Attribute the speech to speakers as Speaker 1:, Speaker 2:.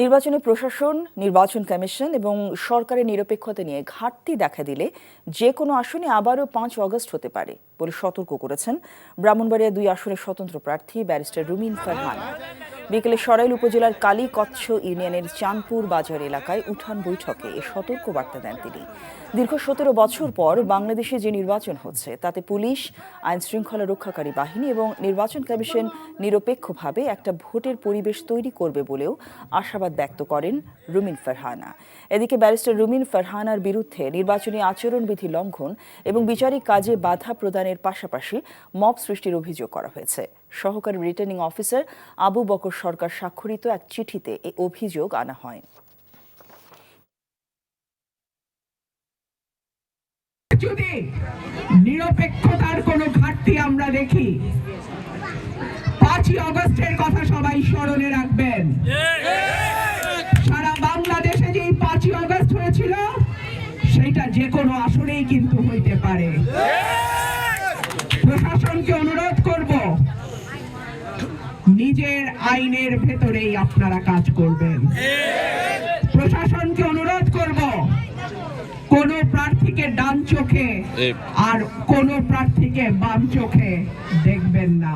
Speaker 1: নির্বাচনী প্রশাসন, নির্বাচন কমিশন এবং সরকারের নিরপেক্ষতা নিয়ে ঘাটতি দেখা দিলে যে কোনো আসনে আবারও ৫ অগস্ট হতে পারে বলে সতর্ক করেছেন ব্রাহ্মণবাড়িয়া ২ আসনের স্বতন্ত্র প্রার্থী ব্যারিস্টার রুমিন ফারহানা। বিকেলে সরাইল উপজেলার কালীকচ্ছ ইউনিয়নের চাঁদপুর বাজার এলাকায় উঠান বৈঠকে এ সতর্ক বার্তা দেন তিনি। দীর্ঘ ১৭ বছর পর বাংলাদেশে যে নির্বাচন হচ্ছে তাতে পুলিশ, আইন শৃঙ্খলা রক্ষাকারী বাহিনী এবং নির্বাচন কমিশন নিরপেক্ষভাবে একটা ভোটের পরিবেশ তৈরি করবে বলেও আশাবাদ ব্যক্ত করেন রুমিন ফারহানা। এদিকে ব্যারিস্টার রুমিন ফারহানার বিরুদ্ধে নির্বাচনী আচরণবিধি লঙ্ঘন এবং বিচারিক কাজে বাধা প্রদানের পাশাপাশি মব সৃষ্টির অভিযোগ করা হয়েছে। সহকারী রিটার্নিং অফিসার আবু বকর সরকার স্বাক্ষরিত এক চিঠিতে এই অভিযোগ আনা হয়।
Speaker 2: যদি নিরপেক্ষতার কোনো ঘাটতি আমরা দেখি, ৫ই আগস্টের কথা সবাই স্মরণে রাখবেন। সারা বাংলাদেশে যে ৫ই আগস্ট হয়েছিল সেটা যে কোনো আসনেই কিন্তু হইতে পারে। প্রশাসনকে অনুরোধ করব, নিজের আইনের ভেতরেই আপনারা কাজ করবেন। প্রশাসনকে অনুরোধ করব, কোন প্রার্থীকে ডান চোখে আর কোন প্রার্থীকে বাম চোখে দেখবেন না।